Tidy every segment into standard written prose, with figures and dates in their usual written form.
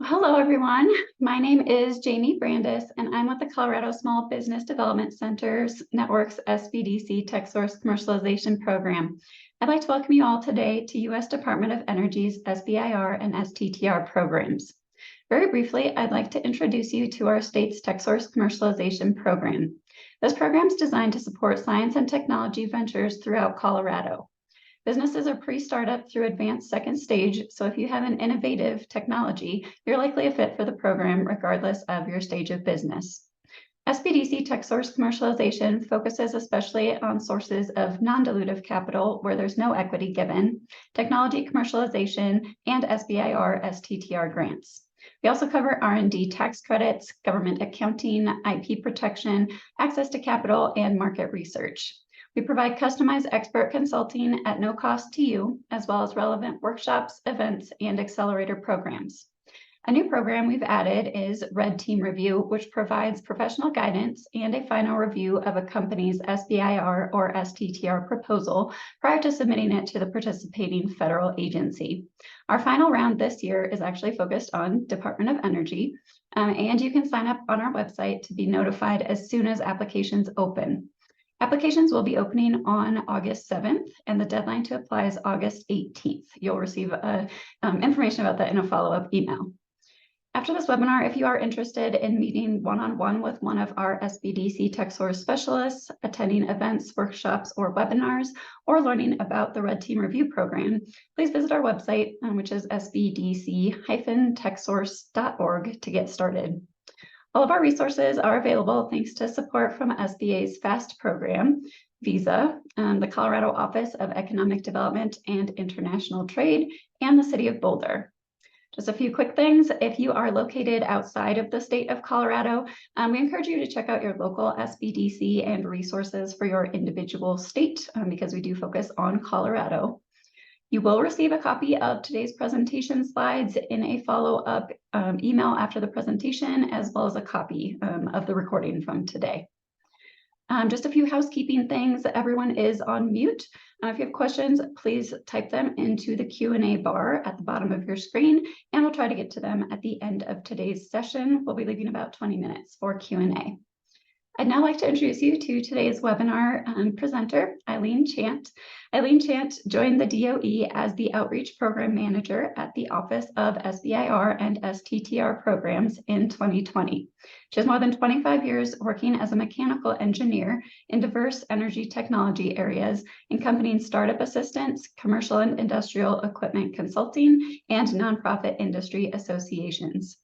Hello, everyone. My name is Jamie Brandis, and I'm with the Colorado Small Business Development Center's Network's SBDC TechSource Commercialization Program. I'd like to welcome you all today to U.S. Department of Energy's SBIR and STTR programs. Very briefly, I'd like to introduce you to our state's TechSource Commercialization Program. This program is designed to support science and technology ventures throughout Colorado. Businesses are pre-startup through advanced second stage, so if you have an innovative technology, you're likely a fit for the program regardless of your stage of business. SBDC TechSource Commercialization focuses especially on sources of non-dilutive capital where there's no equity given, technology commercialization, and SBIR STTR grants. We also cover R&D tax credits, government accounting, IP protection, access to capital, and market research. We provide customized expert consulting at no cost to you, as well as relevant workshops, events, and accelerator programs. A new program we've added is Red Team Review, which provides professional guidance and a final review of a company's SBIR or STTR proposal prior to submitting it to the participating federal agency. Our final round this year is actually focused on Department of Energy, and you can sign up on our website to be notified as soon as applications open. Applications will be opening on August 7th, and the deadline to apply is August 18th. You'll receive information about that in a follow-up email. After this webinar, if you are interested in meeting one-on-one with one of our SBDC TechSource specialists, attending events, workshops, or webinars, or learning about the Red Team Review program, please visit our website, which is sbdc-techsource.org to get started. All of our resources are available thanks to support from SBA's FAST program, VISA, the Colorado Office of Economic Development and International Trade, and the City of Boulder. Just a few quick things. If you are located outside of the state of Colorado, we encourage you to check out your local SBDC and resources for your individual state because we do focus on Colorado. You will receive a copy of today's presentation slides in a follow-up email after the presentation, as well as a copy of the recording from today. Just a few housekeeping things. Everyone is on mute. If you have questions, please type them into the Q&A bar at the bottom of your screen, and we'll try to get to them at the end of today's session. We'll be leaving about 20 minutes for Q&A. I'd now like to introduce you to today's webinar presenter, Eileen Chant. Eileen Chant joined the DOE as the Outreach Program Manager at the Office of SBIR and STTR programs in 2020. She has more than 25 years working as a mechanical engineer in diverse energy technology areas, encompassing startup assistance, commercial and industrial equipment consulting, and nonprofit industry associations.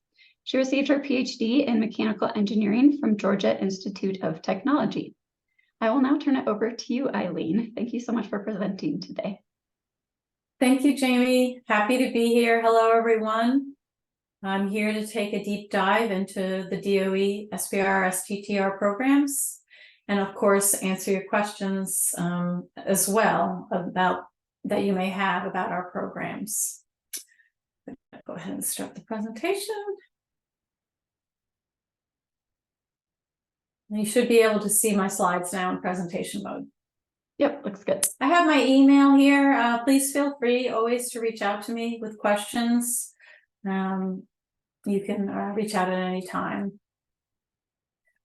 She received her PhD in mechanical engineering from Georgia Institute of Technology. I will now turn it over to you, Eileen. Thank you so much for presenting today. Thank you, Jamie. Happy to be here. Hello, everyone. I'm here to take a deep dive into the DOE SBIR STTR programs, and of course, answer your questions as well about that you may have about our programs. Go ahead and start the presentation. You should be able to see my slides now in presentation mode. Yep, looks good. I have my email here. Please feel free always to reach out to me with questions. You can reach out at any time.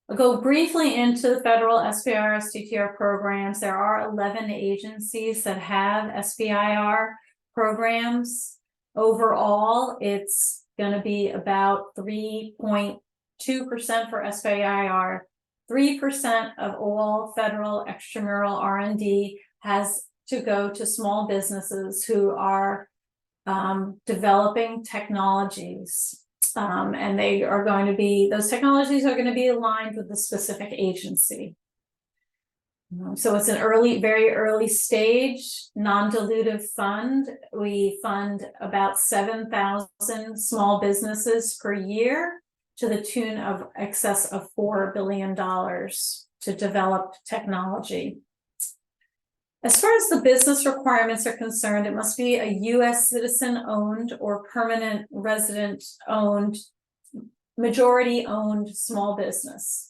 I'll go briefly into the federal SBIR STTR programs. There are 11 agencies that have SBIR programs. Overall, it's going to be about 3.2% for SBIR. 3% of all federal extramural R&D has to go to small businesses who are developing technologies. And they are going to be, those technologies are going to be aligned with the specific agency. So it's an very early stage, non-dilutive fund. We fund about 7,000 small businesses per year, to the tune of excess of $4 billion to develop technology. As far as the business requirements are concerned, it must be a U.S. citizen-owned or permanent resident-owned, majority-owned small business.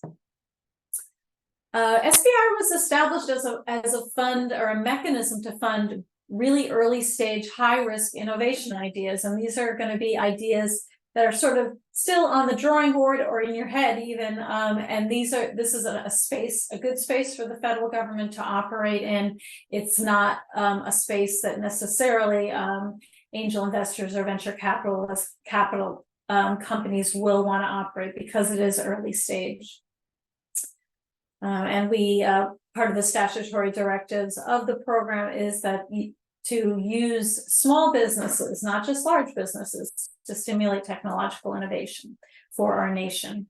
SBIR was established as a fund or a mechanism to fund really early stage, high risk innovation ideas. And these are going to be ideas that are sort of still on the drawing board or in your head even, and this is a good space for the federal government to operate in. It's not a space that necessarily angel investors or venture capital companies will want to operate, because it is early stage. And part of the statutory directives of the program is that to use small businesses, not just large businesses, to stimulate technological innovation for our nation.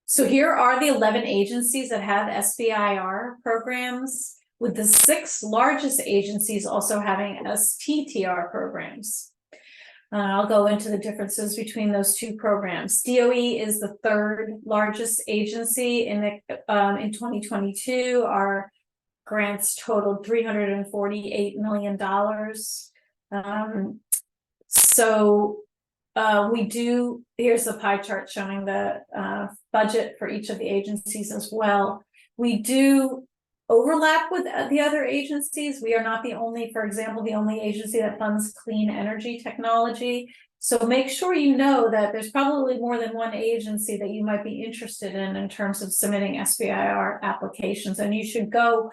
So here are the 11 agencies that have SBIR programs, with the 6 largest agencies also having STTR programs. I'll go into the differences between those 2 programs. DOE is the 3rd largest agency in 2022. Our grants totaled $348 million. Here's the pie chart showing the budget for each of the agencies as well. We do overlap with the other agencies. We are not for example, the only agency that funds clean energy technology. So make sure you know that there's probably more than one agency that you might be interested in terms of submitting SBIR applications, and you should go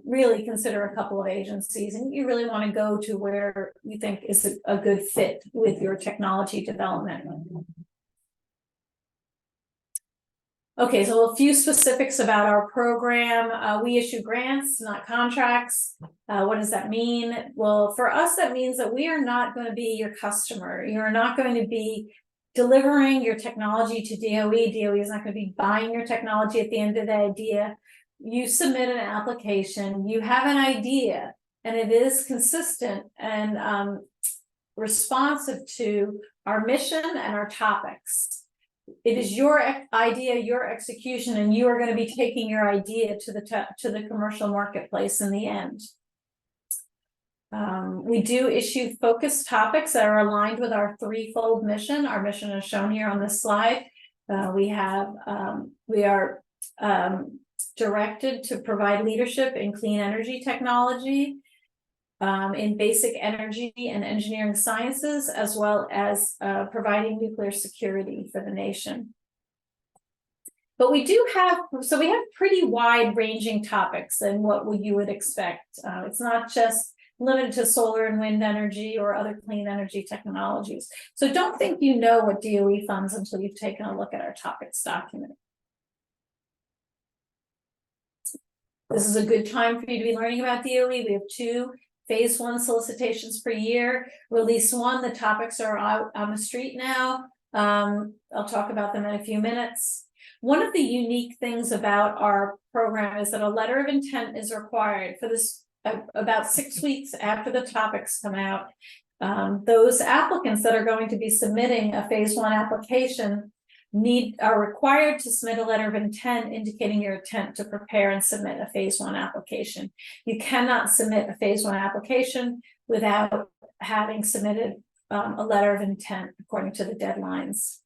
really consider a couple of agencies, and you really want to go to where you think is a good fit with your technology development. Okay, so a few specifics about our program. We issue grants, not contracts. What does that mean? Well, for us, that means that we are not going to be your customer. You are not going to be delivering your technology to DOE. DOE is not going to be buying your technology at the end of the day. You submit an application, you have an idea, and it is consistent and responsive to our mission and our topics. It is your idea, your execution, and you are going to be taking your idea to the commercial marketplace in the end. We do issue focused topics that are aligned with our 3-fold mission. Our mission is shown here on this slide. We are directed to provide leadership in clean energy technology, in basic energy and engineering sciences, as well as providing nuclear security for the nation. But we have pretty wide-ranging topics than what you would expect. It's not just limited to solar and wind energy or other clean energy technologies. So don't think you know what DOE funds until you've taken a look at our topics document. This is a good time for you to be learning about DOE. We have 2 phase 1 solicitations per year. Release 1, the topics are out on the street now. I'll talk about them in a few minutes. One of the unique things about our program is that a letter of intent is required for this about 6 weeks after the topics come out. Those applicants that are going to be submitting a phase 1 application are required to submit a letter of intent indicating your intent to prepare and submit a phase 1 application. You cannot submit a phase 1 application without having submitted a letter of intent according to the deadlines.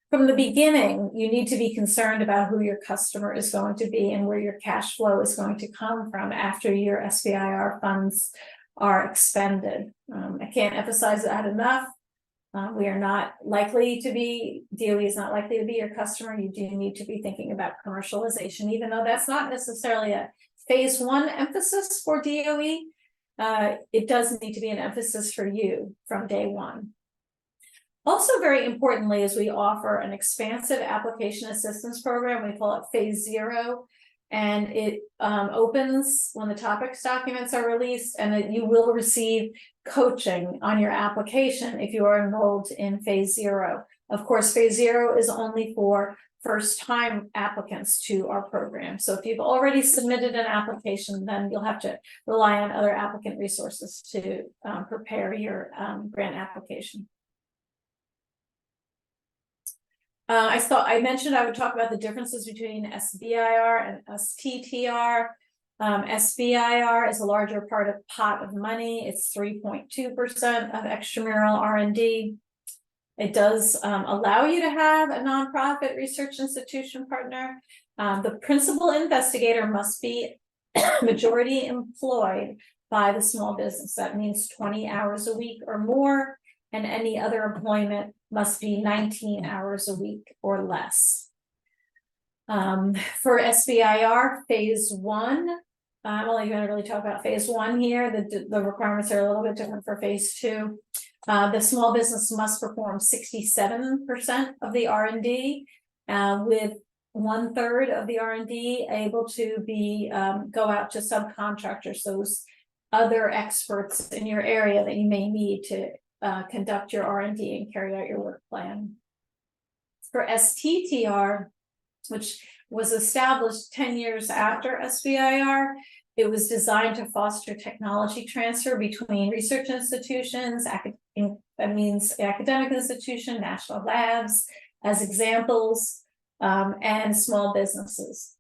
From the beginning, you need to be concerned about who your customer is going to be and where your cash flow is going to come from after your SBIR funds are expended. I can't emphasize that enough. We are not likely to be, DOE is not likely to be your customer. You do need to be thinking about commercialization, even though that's not necessarily a phase 1 emphasis for DOE. It does need to be an emphasis for you from day 1. Also, very importantly, is we offer an expansive application assistance program. We call it phase 0. And it opens when the topics documents are released, and that you will receive coaching on your application if you are enrolled in phase 0. Of course, phase 0 is only for first-time applicants to our program. So if you've already submitted an application, then you'll have to rely on other applicant resources to prepare your grant application. I mentioned I would talk about the differences between SBIR and STTR. SBIR is a larger pot of money. It's 3.2% of extramural R&D. It does allow you to have a nonprofit research institution partner. The principal investigator must be majority employed by the small business. That means 20 hours a week or more, and any other employment must be 19 hours a week or less. For SBIR phase 1, I'm only going to really talk about phase 1 here. The requirements are a little bit different for phase 2. The small business must perform 67% of the R&D, with 1/3 of the R&D able to be go out to subcontractors, those other experts in your area that you may need to conduct your R&D and carry out your work plan. For STTR, which was established 10 years after SBIR, it was designed to foster technology transfer between research institutions, that means academic institution, national labs, as examples, and small businesses.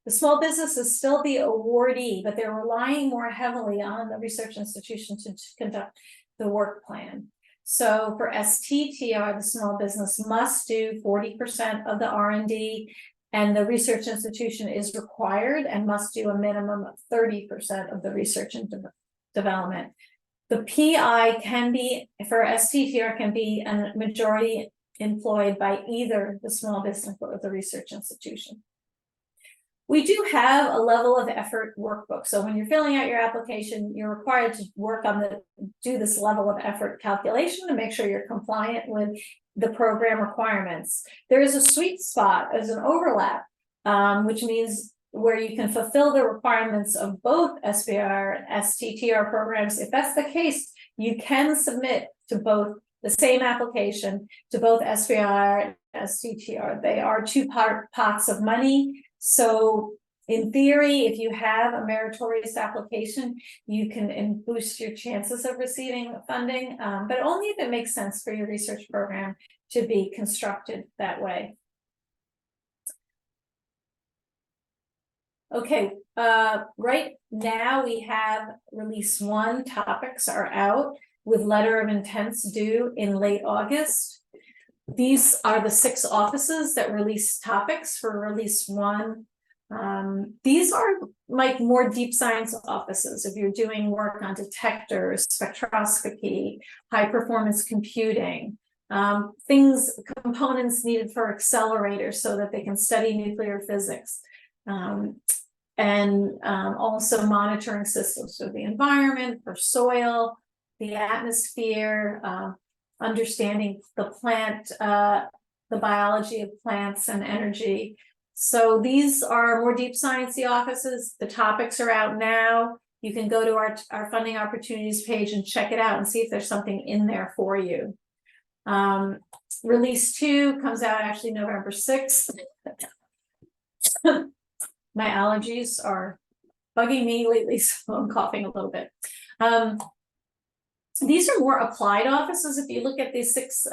The small business is still the awardee, but they're relying more heavily on the research institution to conduct the work plan. So for STTR, the small business must do 40% of the R&D, and the research institution is required and must do a minimum of 30% of the research and development. The PI can be, for STTR, can be a majority employed by either the small business or the research institution. We do have a level of effort workbook. So when you're filling out your application, you're required to work on do this level of effort calculation to make sure you're compliant with the program requirements. There is a sweet spot as an overlap, which means where you can fulfill the requirements of both SBIR and STTR programs. If that's the case, you can submit to both the same application to both SBIR and STTR. They are two pots of money. So in theory, if you have a meritorious application, you can boost your chances of receiving funding, but only if it makes sense for your research program to be constructed that way. Okay, right now we have release 1 topics are out with letter of intents due in late August. These are the 6 offices that release topics for release 1. These are like more deep science offices. If you're doing work on detectors, spectroscopy, high performance computing, components needed for accelerators so that they can study nuclear physics, and also monitoring systems for the environment, for soil, the atmosphere, understanding the plant, the biology of plants and energy. So these are more deep sciencey offices. The topics are out now. You can go to our funding opportunities page and check it out and see if there's something in there for you. Release 2 comes out actually November 6th. My allergies are bugging me lately, so I'm coughing a little bit. These are more applied offices. If you look at these 6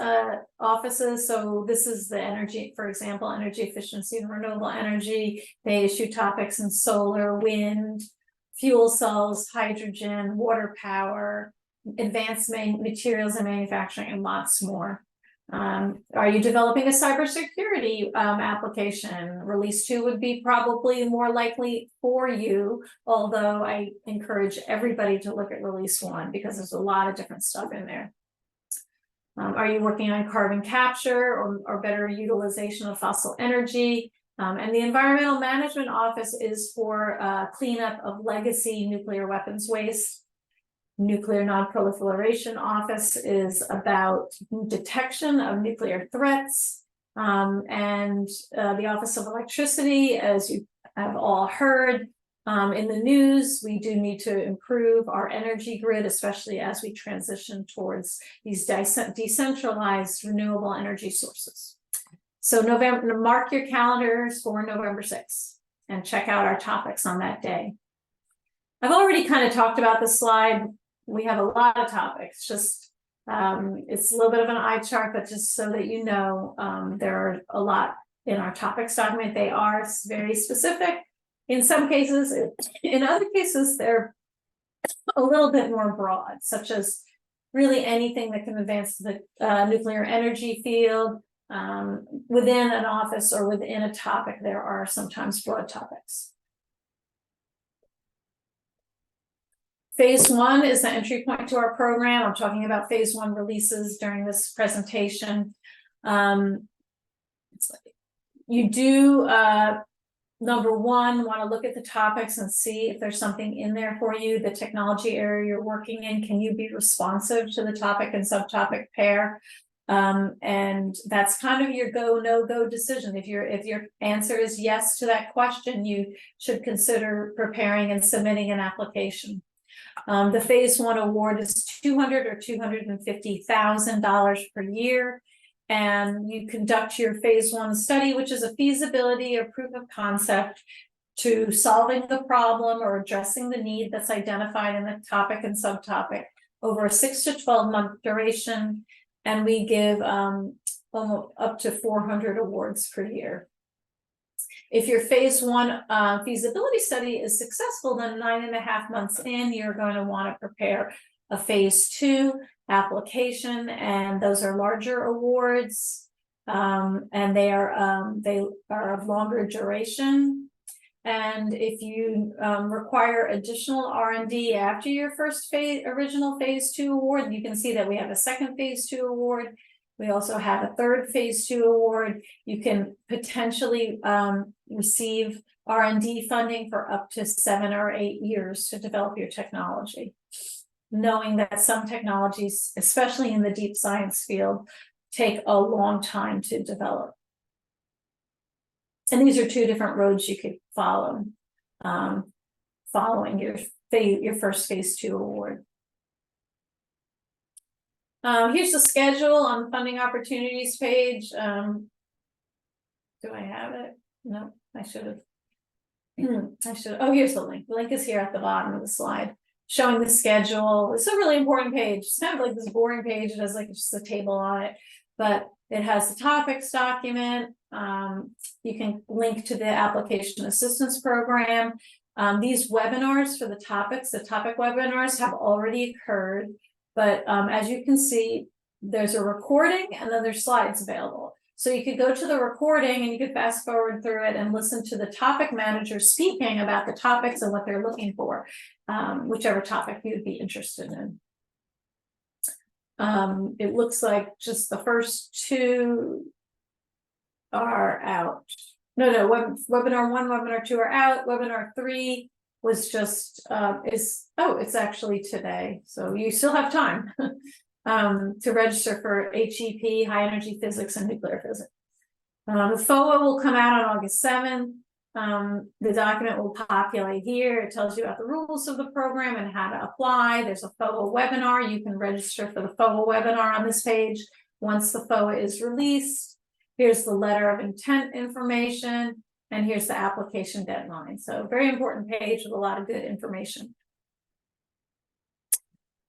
offices, so this is the energy, for example, energy efficiency and renewable energy. They issue topics in solar, wind, fuel cells, hydrogen, water power, advanced materials and manufacturing, and lots more. Are you developing a cybersecurity application? Release 2 would be probably more likely for you, although I encourage everybody to look at release 1 because there's a lot of different stuff in there. Are you working on carbon capture or better utilization of fossil energy? And the Environmental Management Office is for cleanup of legacy nuclear weapons waste. Nuclear Non-Proliferation Office is about detection of nuclear threats, and the Office of Electricity, as you have all heard in the news, we do need to improve our energy grid, especially as we transition towards these decentralized renewable energy sources. So mark your calendars for November 6th and check out our topics on that day. I've already kind of talked about this slide. We have a lot of topics, just it's a little bit of an eye chart, but just so that you know, there are a lot in our topics document. They are very specific in some cases. In other cases, they're a little bit more broad, such as really anything that can advance the nuclear energy field. Within an office or within a topic, there are sometimes broad topics. Phase 1 is the entry point to our program. I'm talking about phase 1 releases during this presentation. You do, number one, want to look at the topics and see if there's something in there for you. The technology area you're working in, can you be responsive to the topic and subtopic pair? And that's kind of your go, no go decision. If your answer is yes to that question, you should consider preparing and submitting an application. The phase 1 award is $200,000 or $250,000 per year. And you conduct your phase 1 study, which is a feasibility or proof of concept to solving the problem or addressing the need that's identified in the topic and subtopic over a 6 to 12 month duration. And we give almost up to 400 awards per year. If your phase 1 feasibility study is successful, then 9.5 months in, you're going to want to prepare a phase 2 application, and those are larger awards, and they are of longer duration. And if you require additional R&D after your first original phase 2 award, you can see that we have a second phase 2 award. We also have a third phase 2 award. You can potentially receive R&D funding for up to 7 or 8 years to develop your technology, knowing that some technologies, especially in the deep science field, take a long time to develop. And these are 2 different roads you could follow following your first phase 2 award. Here's the schedule on the funding opportunities page. Do I have it? No, I should have. Oh, here's the link. The link is here at the bottom of the slide, showing the schedule. It's a really important page. It's kind of like this boring page. It has like just a table on it, but it has the topics document. You can link to the application assistance program. These webinars for the topic webinars have already occurred, but as you can see, there's a recording and then there's slides available. So you could go to the recording and you could fast forward through it and listen to the topic manager speaking about the topics and what they're looking for, whichever topic you'd be interested in. It looks like just the first 2 are out. No, webinar 1, webinar 2 are out. Webinar 3 was just it's actually today, so you still have time to register for HEP, high energy physics and nuclear physics. The FOA will come out on August 7th. The document will populate here. It tells you about the rules of the program and how to apply. There's a FOA webinar. You can register for the FOA webinar on this page once the FOA is released. Here's the letter of intent information, and here's the application deadline. So very important page with a lot of good information.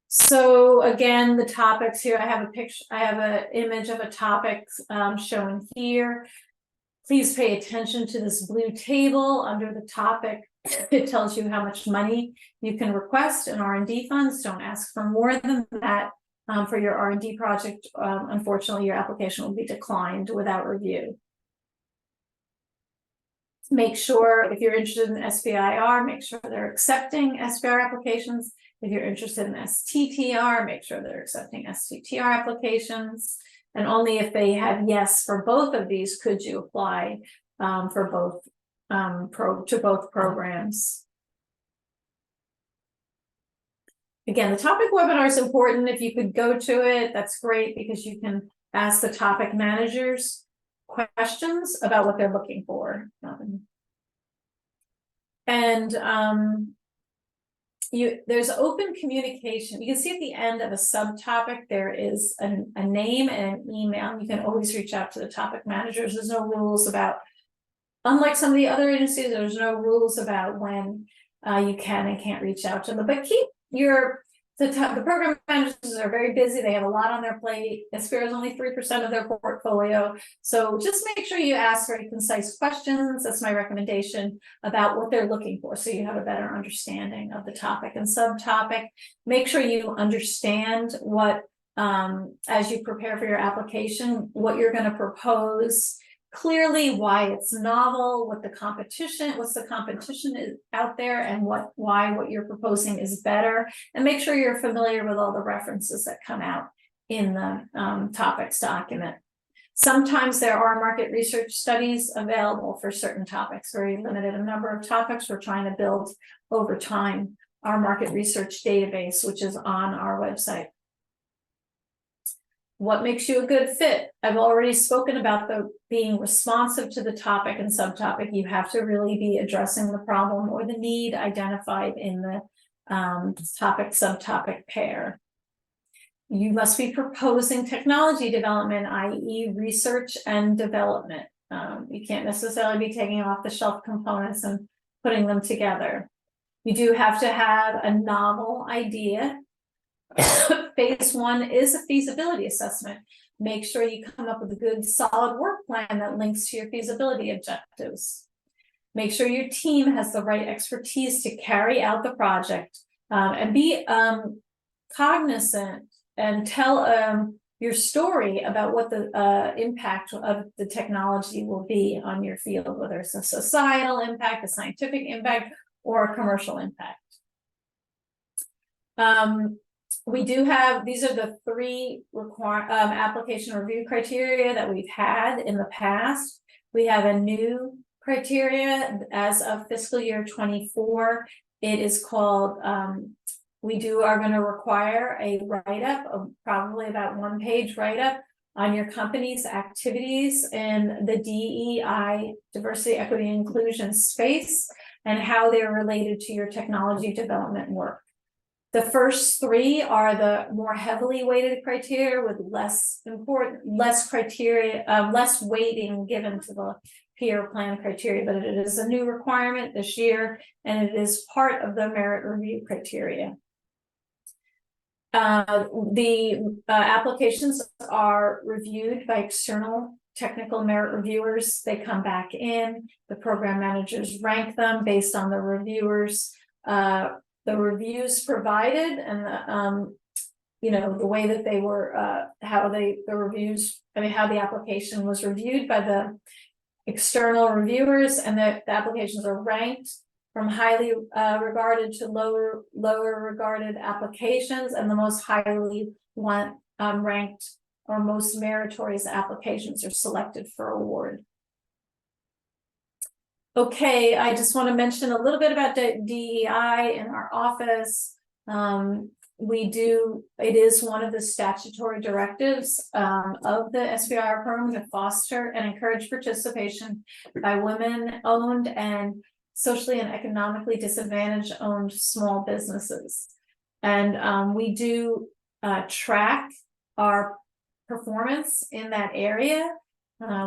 So again, the topics here, I have a picture, I have an image of a topic shown here. Please pay attention to this blue table under the topic. It tells you how much money you can request in R&D funds. Don't ask for more than that for your R&D project. Unfortunately, your application will be declined without review. Make sure, if you're interested in SBIR, make sure they're accepting SBIR applications. If you're interested in STTR, make sure they're accepting STTR applications. And only if they have yes for both of these could you apply for both to both programs. Again, the topic webinar is important. If you could go to it, that's great, because you can ask the topic managers questions about what they're looking for. There's open communication. You can see at the end of a subtopic, there is a name and an email. You can always reach out to the topic managers. There's no rules about, unlike some of the other agencies, there's no rules about when you can and can't reach out to them. But keep the program managers are very busy. They have a lot on their plate. SBIR is only 3% of their portfolio. So just make sure you ask very concise questions. That's my recommendation about what they're looking for, so you have a better understanding of the topic and subtopic. Make sure you understand what, as you prepare for your application, what you're going to propose clearly why it's novel, what's the competition is out there, and why what you're proposing is better, and make sure you're familiar with all the references that come out in the topics document. Sometimes there are market research studies available for certain topics, very limited a number of topics. We're trying to build over time our market research database, which is on our website. What makes you a good fit? I've already spoken about being responsive to the topic and subtopic. You have to really be addressing the problem or the need identified in the topic subtopic pair. You must be proposing technology development, i.e. research and development. You can't necessarily be taking off the shelf components and putting them together. You do have to have a novel idea. Phase one is a feasibility assessment. Make sure you come up with a good solid work plan that links to your feasibility objectives. Make sure your team has the right expertise to carry out the project, and be cognizant and tell your story about what the impact of the technology will be on your field, whether it's a societal impact, a scientific impact, or a commercial impact. We do have, these are the three application review criteria that we've had in the past. We have a new criteria as of fiscal year 24. It is called, we are going to require a write-up of probably about 1-page write-up on your company's activities in the DEI, diversity, equity, and inclusion space, and how they're related to your technology development work. The first three are the more heavily weighted criteria with less weighting given to the peer plan criteria, but it is a new requirement this year, and it is part of the merit review criteria. The applications are reviewed by external technical merit reviewers. They come back in, the program managers rank them based on the reviewers, the reviews provided, and the the way that they were, how the application was reviewed by the external reviewers, and the applications are ranked from highly regarded to lower regarded applications, and the most highly ranked or most meritorious applications are selected for award. Okay, I just want to mention a little bit about DEI in our office. It is one of the statutory directives of the SBIR program to foster and encourage participation by women-owned and socially and economically disadvantaged owned small businesses. And we do track our performance in that area.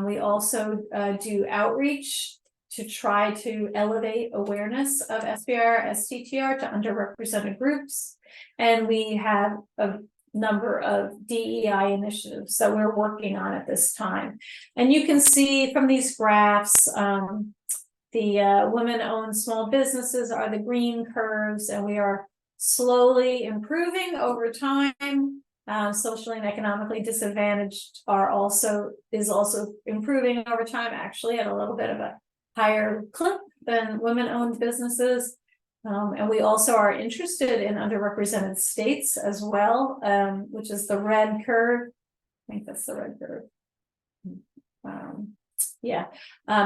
We also do outreach to try to elevate awareness of SBIR, STTR to underrepresented groups. And we have a number of DEI initiatives that we're working on at this time. And you can see from these graphs, the women-owned small businesses are the green curves, and we are slowly improving over time. Socially and economically disadvantaged is also improving over time, actually at a little bit of a higher clip than women-owned businesses. And we also are interested in underrepresented states as well, which is the red curve. I think that's the red curve.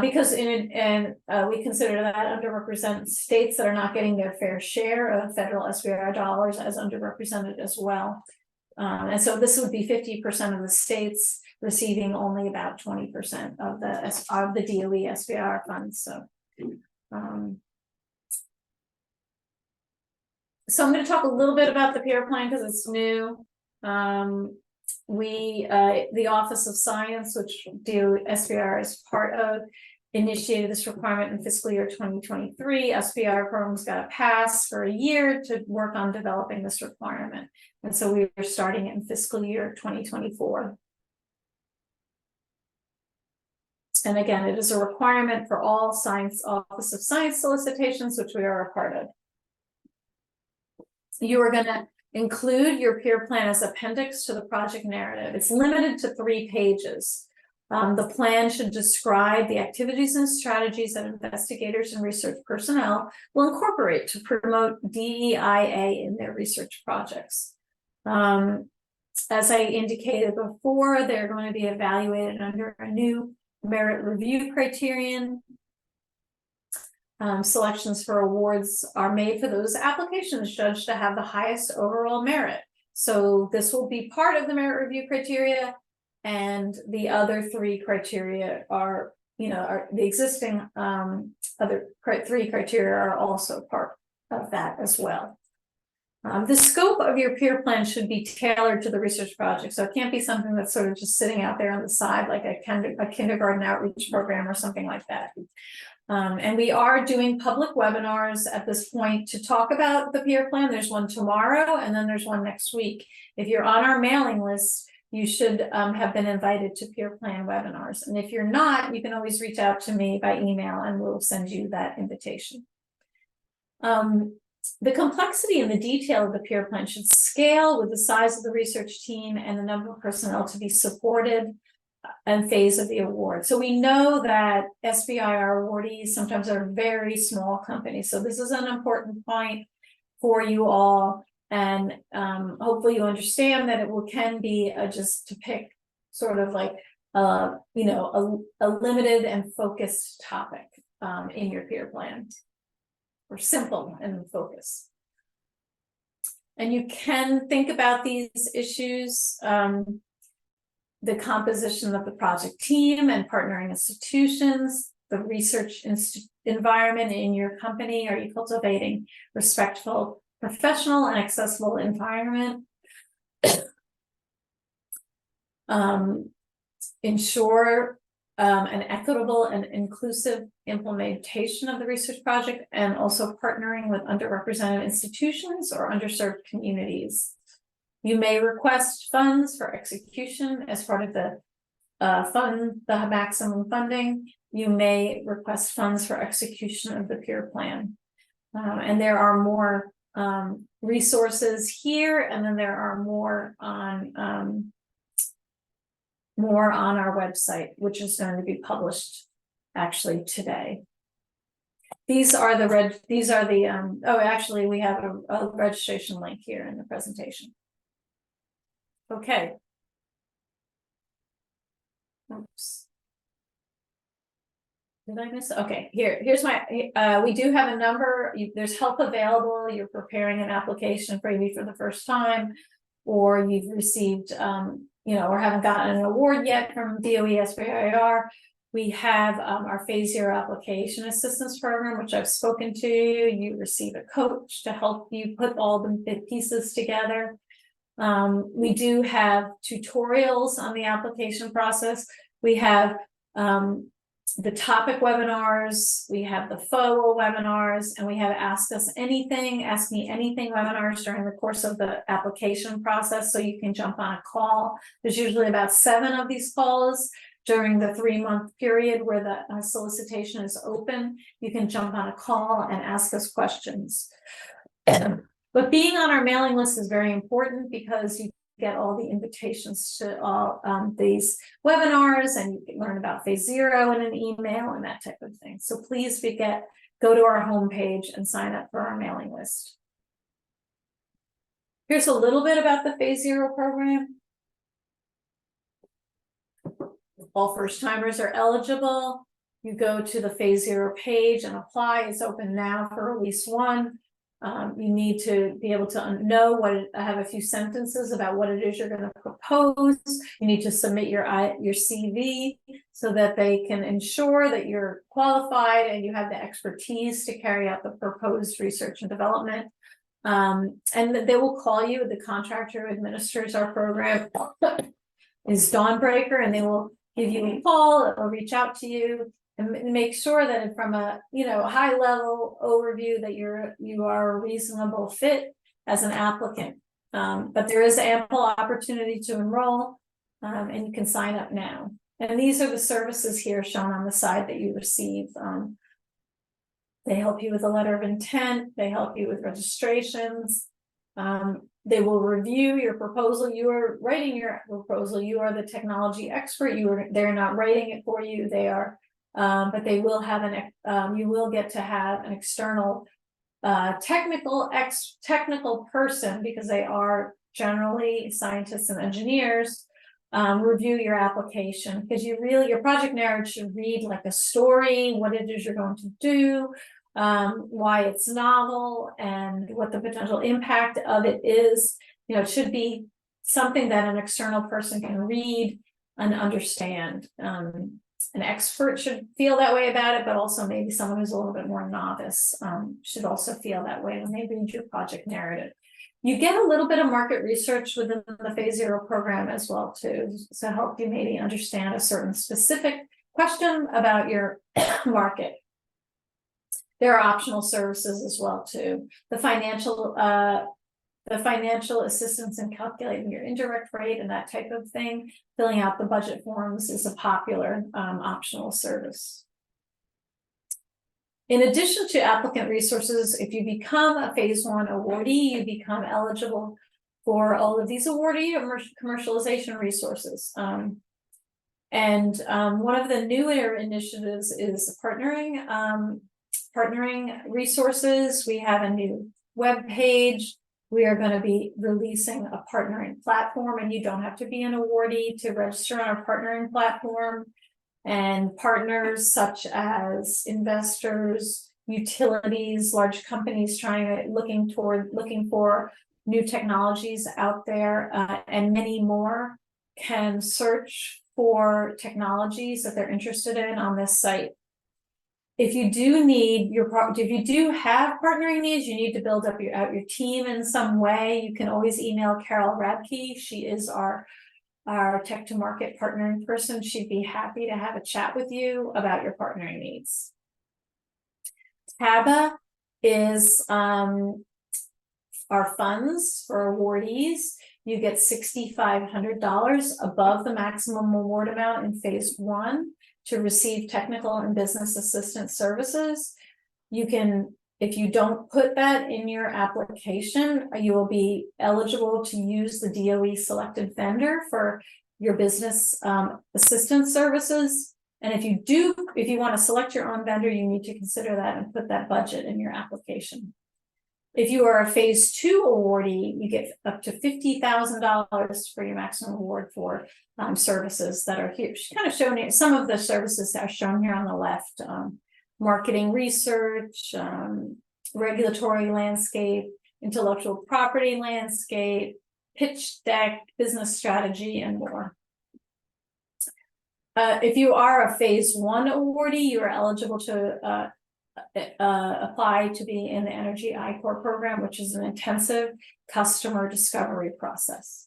Because we consider that underrepresented states that are not getting their fair share of federal SBIR dollars as underrepresented as well. And so this would be 50% of the states receiving only about 20% of the DOE SBIR funds. So I'm going to talk a little bit about the peer plan because it's new. The Office of Science, which SBIR is part of, initiated this requirement in fiscal year 2023. SBIR programs got a pass for a year to work on developing this requirement. And so we are starting it in fiscal year 2024. And again, it is a requirement for all Office of Science solicitations, which we are a part of. You are going to include your peer plan as appendix to the project narrative. It's limited to 3 pages. The plan should describe the activities and strategies that investigators and research personnel will incorporate to promote DEIA in their research projects. As I indicated before, they're going to be evaluated under a new merit review criterion. Selections for awards are made for those applications judged to have the highest overall merit. So this will be part of the merit review criteria, and the other three criteria are, are the existing other three criteria are also part of that as well. The scope of your peer plan should be tailored to the research project, so it can't be something that's sort of just sitting out there on the side, like a kindergarten outreach program or something like that. And we are doing public webinars at this point to talk about the peer plan. There's one tomorrow, and then there's one next week. If you're on our mailing list, you should have been invited to peer plan webinars. And if you're not, you can always reach out to me by email and we'll send you that invitation. The complexity and the detail of the peer plan should scale with the size of the research team and the number of personnel to be supported and phase of the award. So we know that SBIR awardees sometimes are very small companies. So this is an important point for you all. And hopefully you understand that it can be just to pick sort of like, a limited and focused topic in your peer plan, or simple and focused. And you can think about these issues, the composition of the project team and partnering institutions, the research environment in your company. Are you cultivating respectful, professional, and accessible environment? Ensure an equitable and inclusive implementation of the research project, and also partnering with underrepresented institutions or underserved communities. You may request funds for execution as part of the maximum funding. You may request funds for execution of the peer plan. And there are more resources here, and then there are more on our website, which is going to be published actually today. These are the actually we have a registration link here in the presentation. Okay. Oops. Did I miss? Okay, here's my, we do have a number, there's help available. You're preparing an application maybe for the first time, or you've received, or haven't gotten an award yet from DOE SBIR. We have our Phase 0 application assistance program, which I've spoken to. You receive a coach to help you put all the pieces together. We do have tutorials on the application process. We have the topic webinars, we have the FOA webinars, and we have Ask Us Anything, Ask Me Anything webinars during the course of the application process, so you can jump on a call. There's usually about 7 of these calls during the 3-month period where the solicitation is open. You can jump on a call and ask us questions. But being on our mailing list is very important, because you get all the invitations to all these webinars, and you can learn about Phase 0 in an email and that type of thing. So please go to our homepage and sign up for our mailing list. Here's a little bit about the Phase 0 program. All first-timers are eligible. You go to the Phase 0 page and apply. It's open now for Release 1. You need to be able to know I have a few sentences about what it is you're going to propose. You need to submit your CV so that they can ensure that you're qualified and you have the expertise to carry out the proposed research and development. And they will call you. The contractor who administers our program is Dawnbreaker, and they will give you a call or reach out to you and make sure that from a high level overview that you are a reasonable fit as an applicant. But there is ample opportunity to enroll, and you can sign up now. And these are the services here shown on the side that you receive. They help you with a letter of intent. They help you with registrations. They will review your proposal. You are writing your proposal. You are the technology expert. They're not writing it for you. They are, but they will have you will get to have an external technical person, because they are generally scientists and engineers, review your application, because your project narrative should read like a story, what it is you're going to do, why it's novel, and what the potential impact of it is. It should be something that an external person can read and understand. An expert should feel that way about it, but also maybe someone who's a little bit more novice should also feel that way when they read your project narrative. You get a little bit of market research within the Phase 0 program as well too, to help you maybe understand a certain specific question about your market. There are optional services as well too. The financial assistance in calculating your indirect rate and that type of thing, filling out the budget forms, is a popular optional service. In addition to applicant resources, if you become a Phase 1 awardee, you become eligible for all of these awardee or commercialization resources. One of the newer initiatives is partnering resources. We have a new web page. We are going to be releasing a partnering platform, and you don't have to be an awardee to register on our partnering platform. And partners such as investors, utilities, large companies looking for new technologies out there, and many more, can search for technologies that they're interested in on this site. If you do have partnering needs, you need to build up your team in some way, you can always email Carol Radke. She is our tech to market partnering person. She'd be happy to have a chat with you about your partnering needs. TABA is our funds for awardees. You get $6,500 above the maximum award amount in Phase 1 to receive technical and business assistance services. You can, if you don't put that in your application, you will be eligible to use the DOE selected vendor for your business assistance services. And if you want to select your own vendor, you need to consider that and put that budget in your application. If you are a Phase 2 awardee, you get up to $50,000 for your maximum award for services that are here. She's kind of showing some of the services that are shown here on the left. Marketing research, regulatory landscape, intellectual property landscape, pitch deck, business strategy, and more. If you are a Phase 1 awardee, you are eligible to apply to be in the Energy I-Corps program, which is an intensive customer discovery process.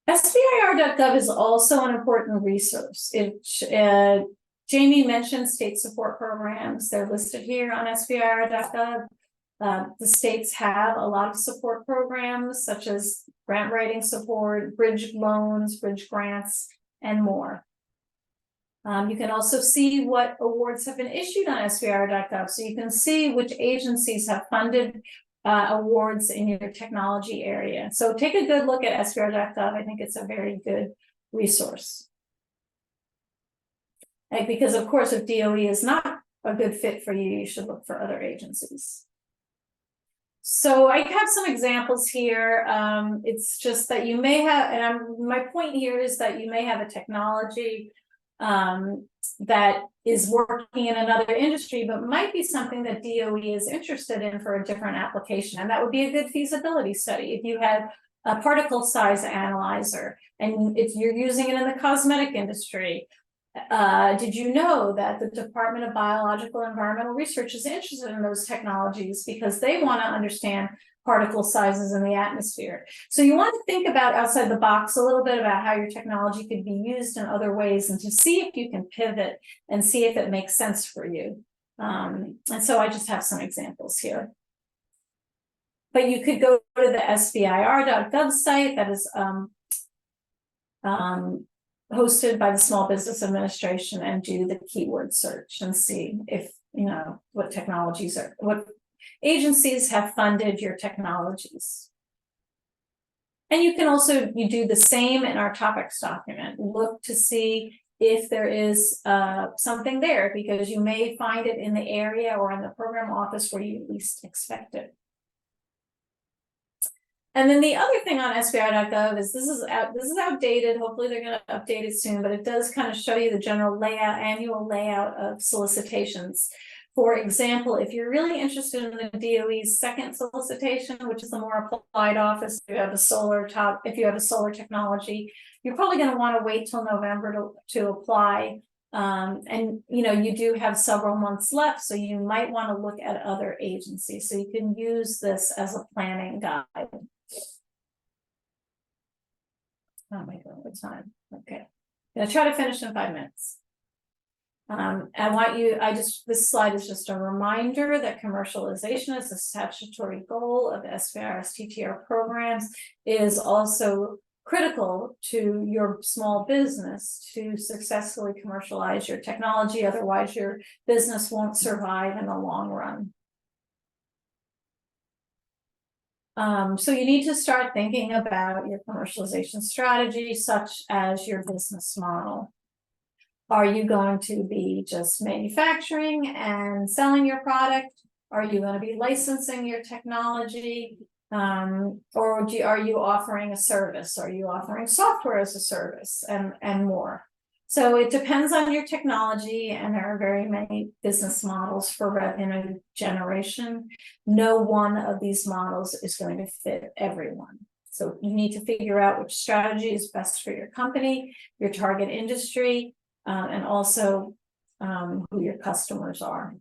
SBIR.gov is also an important resource. Jamie mentioned state support programs. They're listed here on SBIR.gov. The states have a lot of support programs, such as grant writing support, bridge loans, bridge grants, and more. You can also see what awards have been issued on SBIR.gov, so you can see which agencies have funded awards in your technology area. So take a good look at SBIR.gov. I think it's a very good resource. Because of course, if DOE is not a good fit for you, you should look for other agencies. So I have some examples here. It's just that you may have, and my point here is that you may have a technology that is working in another industry, but might be something that DOE is interested in for a different application. And that would be a good feasibility study. If you had a particle size analyzer and if you're using it in the cosmetic industry, did you know that the Department of Biological and Environmental Research is interested in those technologies because they want to understand particle sizes in the atmosphere? So you want to think about outside the box a little bit about how your technology could be used in other ways, and to see if you can pivot and see if it makes sense for you. And so I just have some examples here. But you could go to the SBIR.gov site that is hosted by the Small Business Administration and do the keyword search and see if, what technologies are, what agencies have funded your technologies. And you can also, you do the same in our topics document. Look to see if there is something there, because you may find it in the area or in the program office where you least expect it. And then the other thing on SBIR.gov is this is outdated. Hopefully they're going to update it soon, but it does kind of show you the general layout, annual layout of solicitations. For example, if you're really interested in the DOE's second solicitation, which is the more applied office, if you have a solar technology, you're probably going to want to wait till November to apply. And you do have several months left, so you might want to look at other agencies. So you can use this as a planning guide. Oh my God, what time? Okay, I'm gonna try to finish in 5 minutes. This slide is just a reminder that commercialization is a statutory goal of SBIR STTR programs, is also critical to your small business to successfully commercialize your technology. Otherwise, your business won't survive in the long run. So you need to start thinking about your commercialization strategy, such as your business model. Are you going to be just manufacturing and selling your product? Are you going to be licensing your technology? Or are you offering a service? Are you offering software as a service and more? So it depends on your technology, and there are very many business models for revenue generation. No one of these models is going to fit everyone. So you need to figure out which strategy is best for your company, your target industry, and also who your customers are.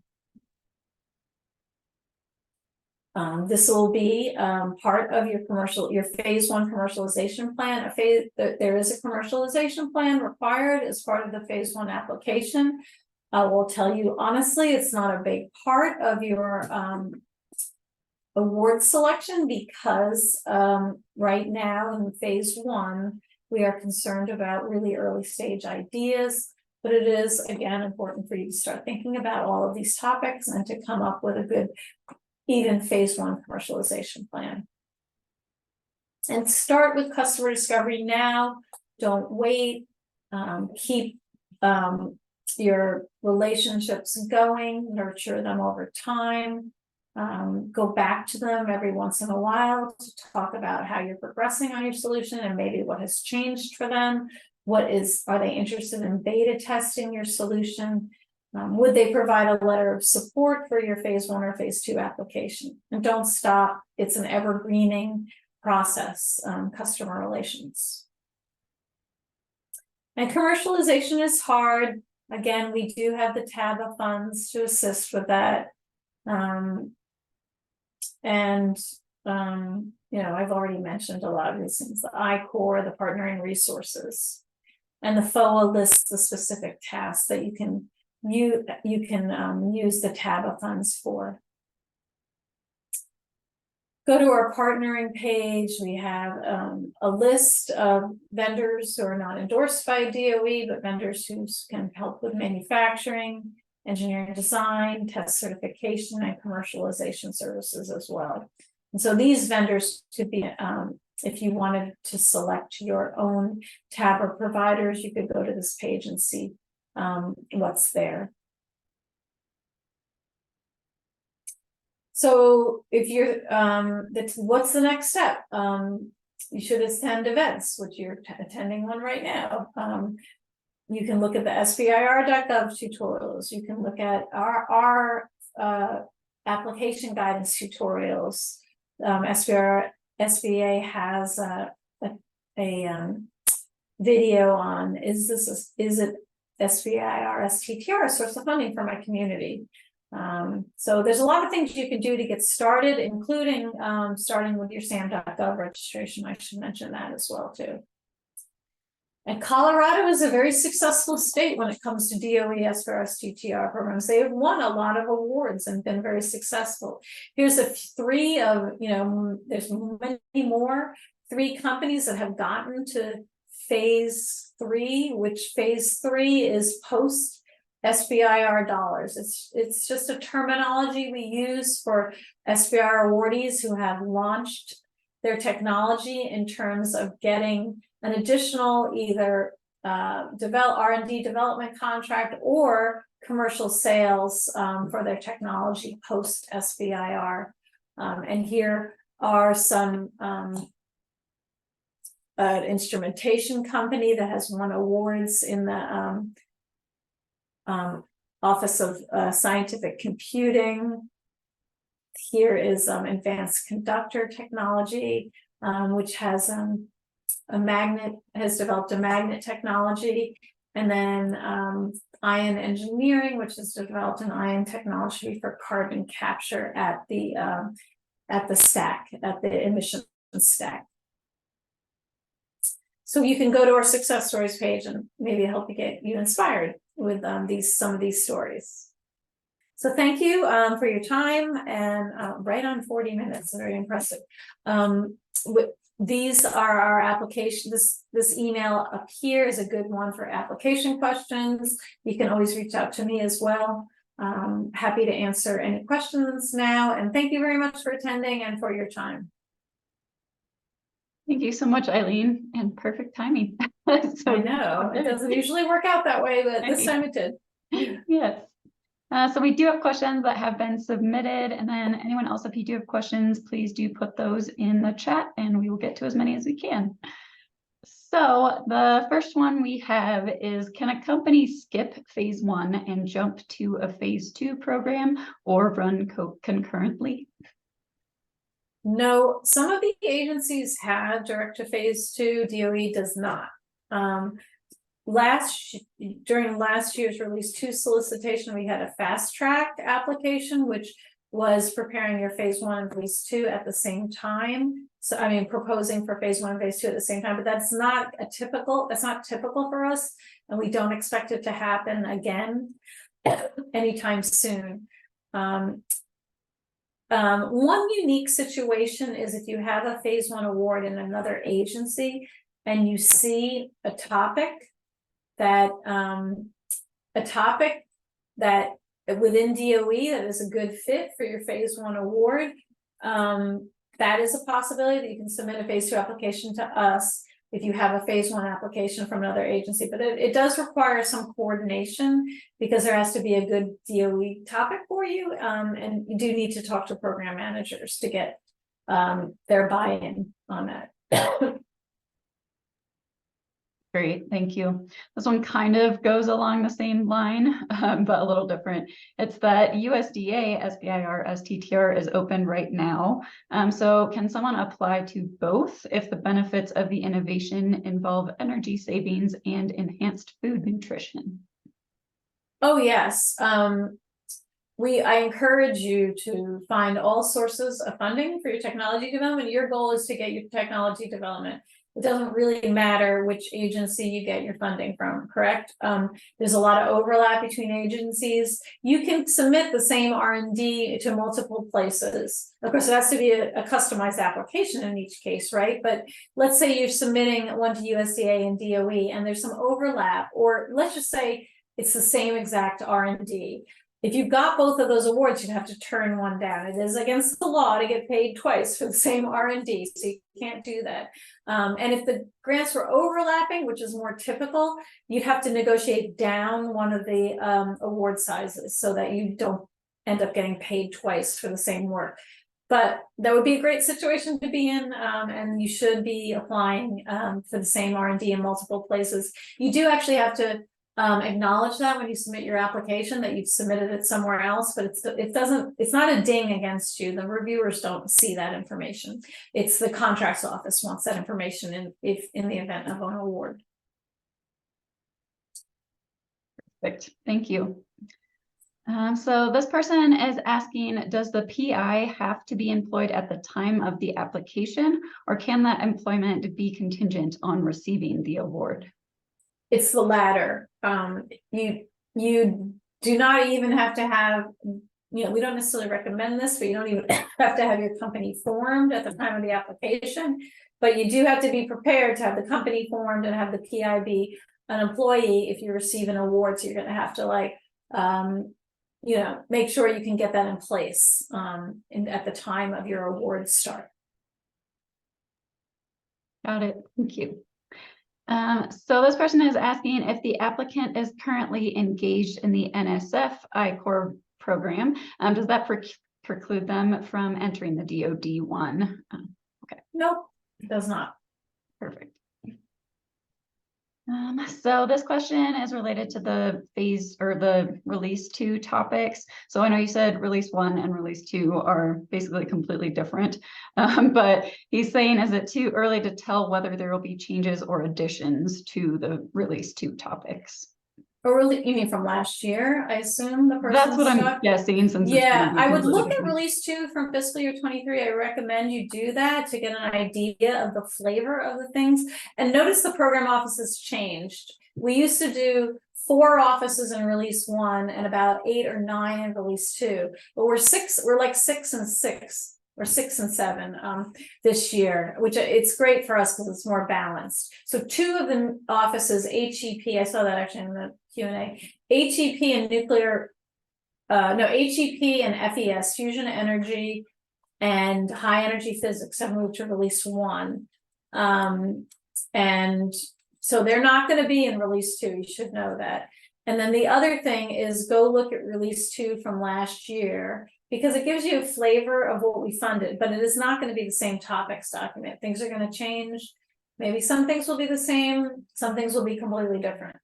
This will be part of your phase 1 commercialization plan. There is a commercialization plan required as part of the phase 1 application. I will tell you honestly, it's not a big part of your award selection, because right now in phase 1, we are concerned about really early stage ideas. But it is, again, important for you to start thinking about all of these topics and to come up with a good, even phase 1 commercialization plan. And start with customer discovery now. Don't wait. Keep your relationships going, nurture them over time. Go back to them every once in a while to talk about how you're progressing on your solution and maybe what has changed for them. Are they interested in beta testing your solution? Would they provide a letter of support for your phase 1 or phase 2 application? And don't stop. It's an evergreening process, customer relations. And commercialization is hard. Again, we do have the TABA funds to assist with that. I've already mentioned a lot of these things, the I-Core, the partnering resources, and the FOA lists the specific tasks that you can use the TABA funds for. Go to our partnering page. We have a list of vendors who are not endorsed by DOE, but vendors who can help with manufacturing, engineering design, test certification, and commercialization services as well. And so these vendors could be, if you wanted to select your own TABA providers, you could go to this page and see what's there. So if you're, what's the next step? You should attend events, which you're attending one right now. You can look at the SBIR.gov tutorials. You can look at our application guidance tutorials. SBA has a video on, is it SBIR STTR, a source of funding for my community? So there's a lot of things you can do to get started, including starting with your SAM.gov registration. I should mention that as well too. And Colorado is a very successful state when it comes to DOE SBIR STTR programs. They have won a lot of awards and been very successful. Here's three of, there's many more, 3 companies that have gotten to phase 3, which phase 3 is post SBIR dollars. It's just a terminology we use for SBIR awardees who have launched their technology in terms of getting an additional either R&D development contract or commercial sales for their technology post SBIR. And here are some an instrumentation company that has won awards in the Office of Scientific Computing. Here is advanced conductor technology, which has developed a magnet technology, and then ion engineering, which has developed an ion technology for carbon capture at the emission stack. So you can go to our success stories page and maybe help you get you inspired with some of these stories. So thank you for your time, and right on 40 minutes, very impressive. These are our application. This email up here is a good one for application questions. You can always reach out to me as well. Happy to answer any questions now, and thank you very much for attending and for your time. Thank you so much, Eileen, and perfect timing. So I know it doesn't usually work out that way, but this time it did. Yes. So we do have questions that have been submitted, and then anyone else, if you do have questions, please do put those in the chat and we will get to as many as we can. So the first one we have is, can a company skip phase 1 and jump to a phase 2 program or run concurrently? No, some of the agencies have direct to phase 2, DOE does not. During last year's release 2 solicitation, we had a fast track application, which was preparing your phase 1 and phase 2 at the same time. So I mean, proposing for phase 1 and phase 2 at the same time, but that's not typical for us, and we don't expect it to happen again anytime soon. One unique situation is if you have a phase 1 award in another agency and you see a topic that within DOE that is a good fit for your phase 1 award, that is a possibility that you can submit a phase 2 application to us if you have a phase 1 application from another agency. But it does require some coordination because there has to be a good DOE topic for you, and you do need to talk to program managers to get their buy-in on that. Great, thank you. This one kind of goes along the same line, but a little different. It's that USDA, SBIR, STTR is open right now. So can someone apply to both if the benefits of the innovation involve energy savings and enhanced food nutrition? Oh, yes. I encourage you to find all sources of funding for your technology development. Your goal is to get your technology development. It doesn't really matter which agency you get your funding from, correct? There's a lot of overlap between agencies. You can submit the same R&D to multiple places. Of course, it has to be a customized application in each case, right? But let's say you're submitting one to USDA and DOE, and there's some overlap, or let's just say it's the same exact R&D. If you've got both of those awards, you'd have to turn one down. It is against the law to get paid twice for the same R&D, so you can't do that. And if the grants were overlapping, which is more typical, you'd have to negotiate down one of the award sizes so that you don't end up getting paid twice for the same work. But that would be a great situation to be in, and you should be applying for the same R&D in multiple places. You do actually have to acknowledge that when you submit your application that you've submitted it somewhere else, but it's not a ding against you. The reviewers don't see that information. It's the contracts office wants that information in the event of an award. Perfect, thank you. So this person is asking, does the PI have to be employed at the time of the application, or can that employment be contingent on receiving the award? It's the latter. You do not even have to have, we don't necessarily recommend this, but you don't even have to have your company formed at the time of the application, but you do have to be prepared to have the company formed and have the PI be an employee if you receive an award. So you're going to have to make sure you can get that in place at the time of your award start. Got it. Thank you. So this person is asking if the applicant is currently engaged in the NSF I-Corps program. Does that preclude them from entering the DoD one? Okay. Nope, it does not. Perfect. So this question is related to the the release 2 topics. So I know you said release 1 and release 2 are basically completely different, but he's saying, is it too early to tell whether there will be changes or additions to the release 2 topics? Or you mean from last year? I assume the person. That's what I'm guessing. Since yeah, I would look at release 2 from fiscal year 23. I recommend you do that to get an idea of the flavor of the things. And notice the program offices changed. We used to do 4 offices in release 1 and about 8 or 9 in release 2, but we're like 6 and 6. Or 6 and 7 this year, which it's great for us because it's more balanced. So 2 of the offices, HEP, I saw that actually in the Q&A, HEP and nuclear, HEP and FES, fusion energy and high energy physics have moved to release 1. And so they're not going to be in release 2, you should know that. And then the other thing is go look at release 2 from last year, because it gives you a flavor of what we funded, but it is not going to be the same topics document. Things are going to change. Maybe some things will be the same, some things will be completely different.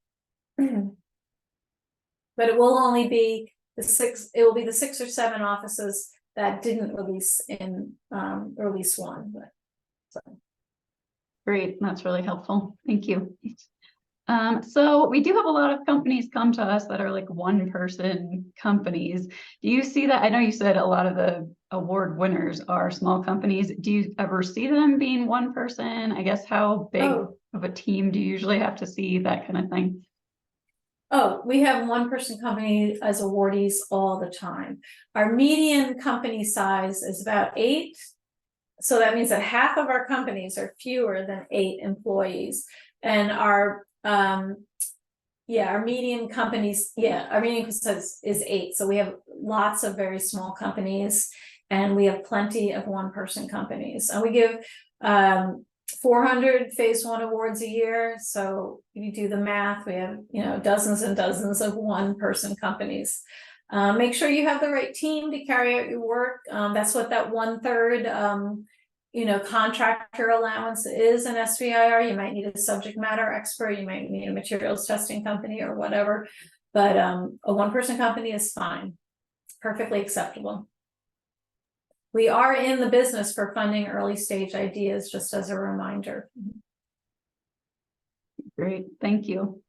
But it will only be the 6 or 7 offices that didn't release in release 1. So. Great, that's really helpful. Thank you. So we do have a lot of companies come to us that are like 1-person companies. Do you see that? I know you said a lot of the award winners are small companies. Do you ever see them being 1 person? I guess how big of a team do you usually have to see, that kind of thing? Oh, we have 1-person company as awardees all the time. Our median company size is about 8. So that means that half of our companies are fewer than 8 employees. And our median companies, our median size is 8. So we have lots of very small companies, and we have plenty of 1-person companies. And we give 400 phase 1 awards a year. So if you do the math, we have dozens and dozens of 1-person companies. Make sure you have the right team to carry out your work. That's what that 1/3 contractor allowance is in SBIR. You might need a subject matter expert, you might need a materials testing company or whatever, but a 1-person company is fine, perfectly acceptable. We are in the business for funding early stage ideas, just as a reminder. Great, thank you.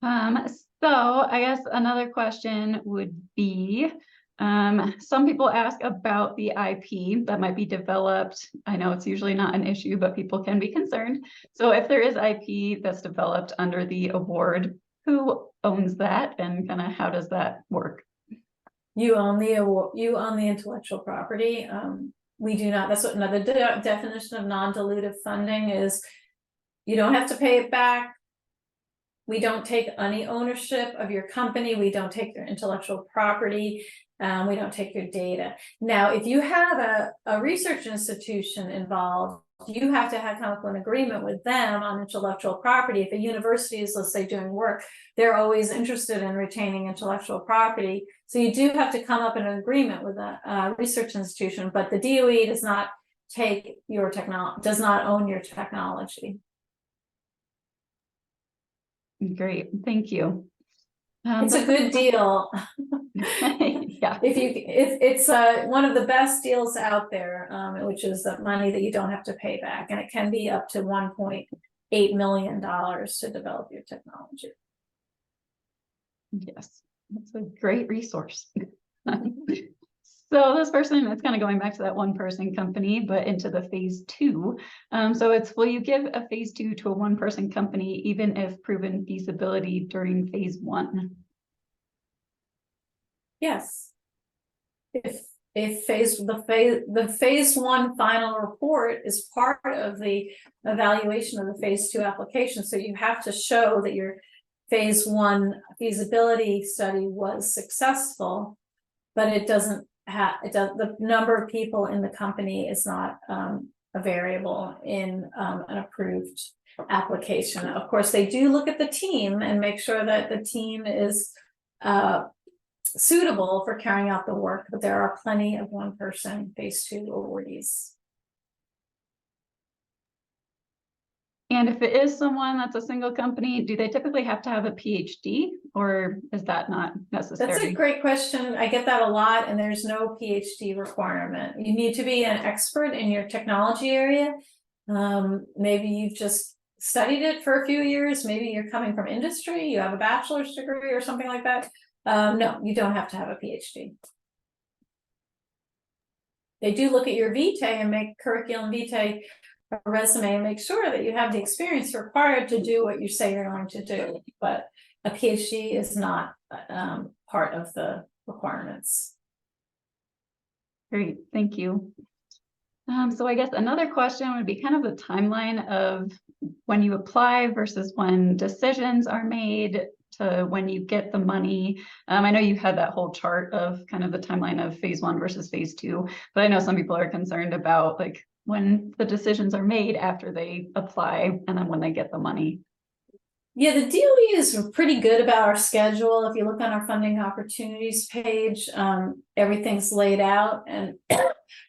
So I guess another question would be, some people ask about the IP that might be developed. I know it's usually not an issue, but people can be concerned. So if there is IP that's developed under the award, who owns that, and kind of how does that work? You own the award, you own the intellectual property. We do not. That's what another definition of non-dilutive funding is. You don't have to pay it back. We don't take any ownership of your company. We don't take your intellectual property. We don't take your data. Now, if you have a research institution involved, you have to come up with an agreement with them on intellectual property. If a university is, let's say, doing work, they're always interested in retaining intellectual property. So you do have to come up in an agreement with a research institution, but the DOE does not take your technology, does not own your technology. Great, thank you. It's a good deal. Yeah, it's one of the best deals out there, which is the money that you don't have to pay back, and it can be up to $1.8 million to develop your technology. Yes, that's a great resource. So this person, it's kind of going back to that 1-person company, but into the phase 2. So it's, will you give a phase 2 to a 1-person company, even if proven feasibility during phase 1? Yes. If the phase 1 final report is part of the evaluation of the phase 2 application, so you have to show that your phase 1 feasibility study was successful, but it doesn't have, the number of people in the company is not a variable in an approved application. Of course, they do look at the team and make sure that the team is suitable for carrying out the work, but there are plenty of one-person phase 2 awardees. And if it is someone that's a single company, do they typically have to have a PhD, or is that not necessary? That's a great question. I get that a lot, and there's no PhD requirement. You need to be an expert in your technology area. Maybe you've just studied it for a few years. Maybe you're coming from industry, you have a bachelor's degree or something like that. No, you don't have to have a PhD. They do look at your vitae and make curriculum vitae a resume and make sure that you have the experience required to do what you say you're going to do, but a PhD is not part of the requirements. Great, thank you. So I guess another question would be kind of the timeline of when you apply versus when decisions are made to when you get the money. I know you had that whole chart of kind of the timeline of phase 1 versus phase 2, but I know some people are concerned about like when the decisions are made after they apply and then when they get the money. Yeah, the DOE is pretty good about our schedule. If you look on our funding opportunities page, everything's laid out, and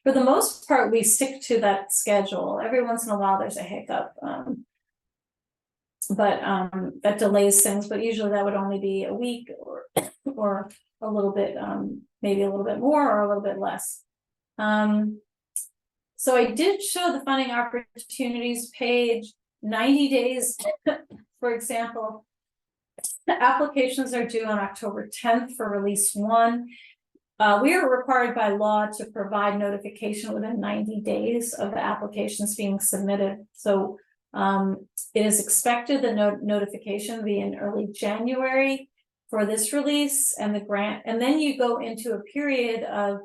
for the most part, we stick to that schedule. Every once in a while, there's a hiccup, but that delays things. But usually, that would only be a week or a little bit, maybe a little bit more or a little bit less. So I did show the funding opportunities page, 90 days. For example, the applications are due on October 10th for release 1. We are required by law to provide notification within 90 days of the applications being submitted. So it is expected the notification will be in early January for this release and the grant. And then you go into a period of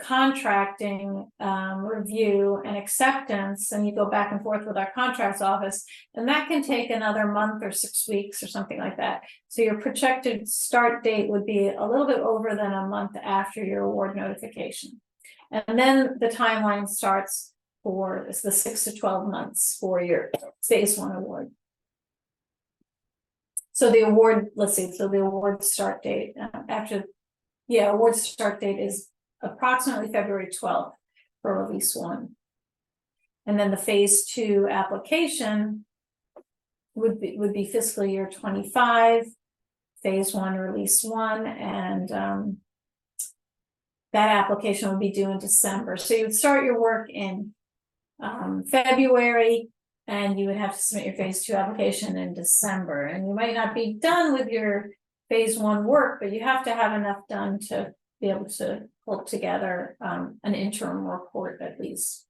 contracting, review and acceptance, and you go back and forth with our contracts office, and that can take another month or 6 weeks or something like that. So your projected start date would be a little bit over than a month after your award notification. And then the timeline starts for the 6 to 12 months for your phase 1 award. So the award, let's see, so the award start date award start date is approximately February 12th for release 1. And then the phase 2 application would be fiscal year 25, phase 1 release 1, and that application would be due in December. So you would start your work in February, and you would have to submit your phase 2 application in December. And you might not be done with your phase 1 work, but you have to have enough done to be able to pull together an interim report at least.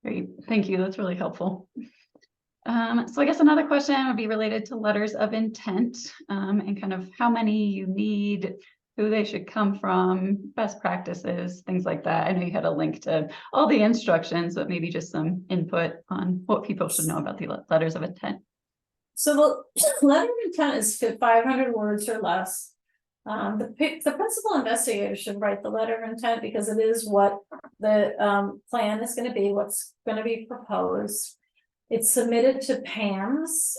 Great, thank you. That's really helpful. So I guess another question would be related to letters of intent and kind of how many you need, who they should come from, best practices, things like that. I know you had a link to all the instructions, but maybe just some input on what people should know about the letters of intent. So the letter of intent is 500 words or less. The principal investigator should write the letter of intent because it is what the plan is going to be, what's going to be proposed. It's submitted to PAMS,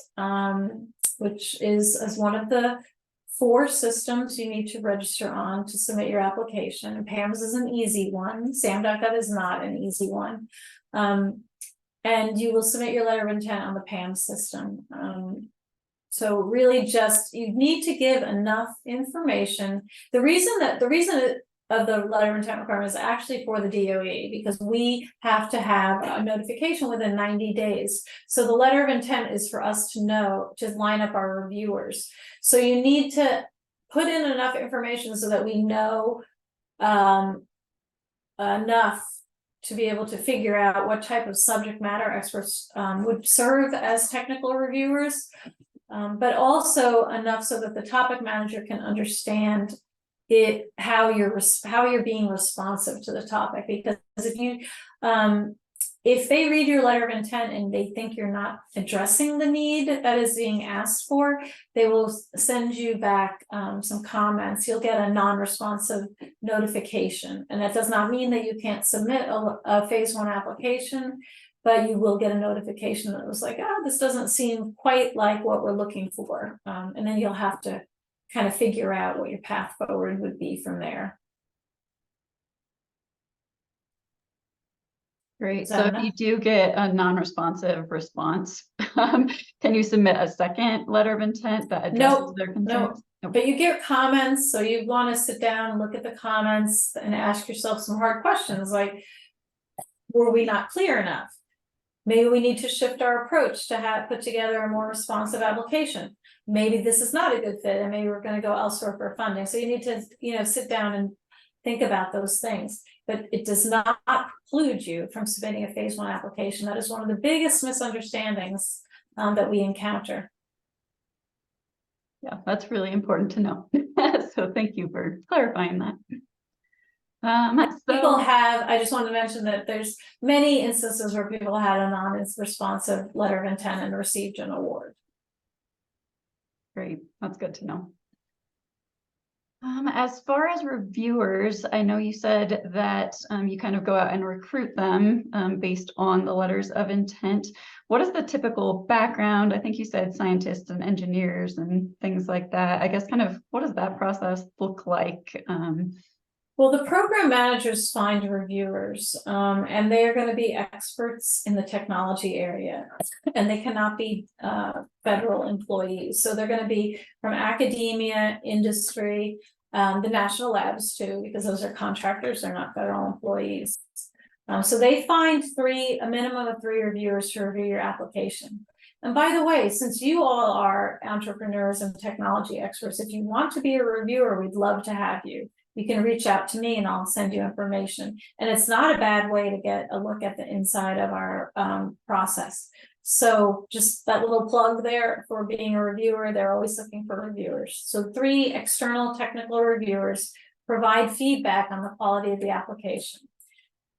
which is as one of the 4 systems you need to register on to submit your application. And PAMS is an easy one. SAM.gov is not an easy one. And you will submit your letter of intent on the PAMS system. So really just, you need to give enough information. The reason of the letter of intent requirement is actually for the DOE, because we have to have a notification within 90 days. So the letter of intent is for us to know, to line up our reviewers. So you need to put in enough information so that we know enough to be able to figure out what type of subject matter experts would serve as technical reviewers, but also enough so that the topic manager can understand how you're being responsive to the topic. Because if you if they read your letter of intent and they think you're not addressing the need that is being asked for, they will send you back some comments. You'll get a non-responsive notification. And that does not mean that you can't submit a phase 1 application, but you will get a notification that was like, oh, this doesn't seem quite like what we're looking for. And then you'll have to kind of figure out what your path forward would be from there. Great. So if you do get a non-responsive response, can you submit a second letter of intent that addresses their concerns? Nope. But you get comments, so you want to sit down and look at the comments and ask yourself some hard questions like, were we not clear enough? Maybe we need to shift our approach to put together a more responsive application. Maybe this is not a good fit and maybe we're going to go elsewhere for funding. So you need to, sit down and think about those things, but it does not preclude you from submitting a phase 1 application. That is one of the biggest misunderstandings that we encounter. Yeah, that's really important to know. So thank you for clarifying that. People have, I just want to mention that there's many instances where people had a non-responsive letter of intent and received an award. Great, that's good to know. As far as reviewers, I know you said that you kind of go out and recruit them based on the letters of intent. What is the typical background? I think you said scientists and engineers and things like that. I guess kind of what does that process look like? Well, the program managers find reviewers, and they are going to be experts in the technology area, and they cannot be federal employees. So they're going to be from academia, industry, the national labs too, because those are contractors, they're not federal employees. So they find a minimum of 3 reviewers to review your application. And by the way, since you all are entrepreneurs and technology experts, if you want to be a reviewer, we'd love to have you. You can reach out to me and I'll send you information. And it's not a bad way to get a look at the inside of our process. So just that little plug there for being a reviewer, they're always looking for reviewers. So 3 external technical reviewers provide feedback on the quality of the application.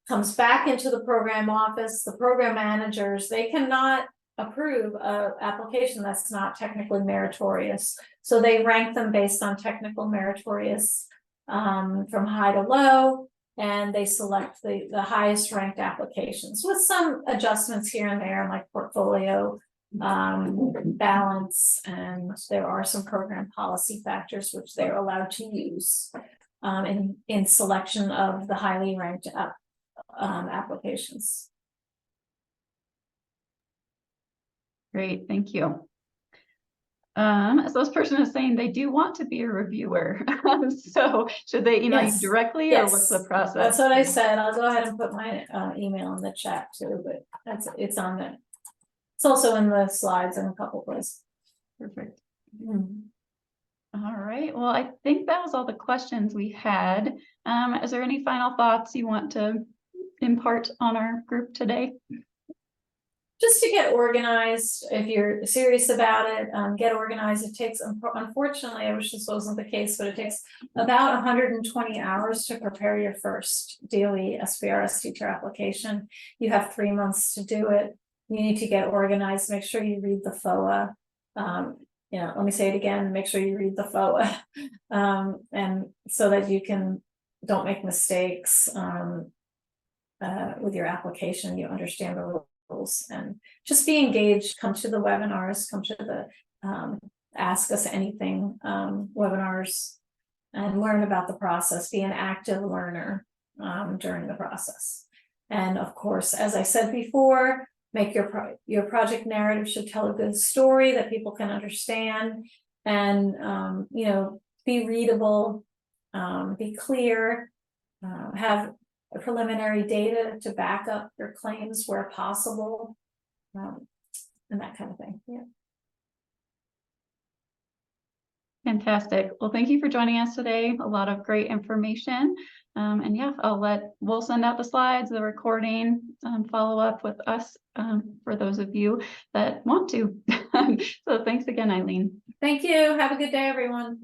Comes back into the program office, the program managers, they cannot approve an application that's not technically meritorious. So they rank them based on technical meritorious from high to low, and they select the highest ranked applications with some adjustments here and there, like portfolio balance, and there are some program policy factors which they're allowed to use in selection of the highly ranked applications. Great, thank you. So this person is saying they do want to be a reviewer. So should they email you directly, or what's the process? That's what I said. I'll go ahead and put my email in the chat too, but it's on there. It's also in the slides in a couple places. Perfect. All right. Well, I think that was all the questions we had. Is there any final thoughts you want to impart on our group today? Just to get organized, if you're serious about it, get organized. It takes, unfortunately, I wish this wasn't the case, but it takes about 120 hours to prepare your first DOE SBIR STTR application. You have 3 months to do it. You need to get organized. Make sure you read the FOA. Let me say it again. Make sure you read the FOA, and so that you don't make mistakes with your application. You understand the rules. And just be engaged. Come to the webinars, come to the Ask Us Anything webinars, and learn about the process. Be an active learner during the process. And of course, as I said before, make your project narrative should tell a good story that people can understand, and be readable, be clear, have preliminary data to back up your claims where possible, and that kind of thing. Yeah. Fantastic. Well, thank you for joining us today. A lot of great information. And yeah, we'll send out the slides, the recording, follow up with us for those of you that want to. So thanks again, Eileen. Thank you. Have a good day, everyone.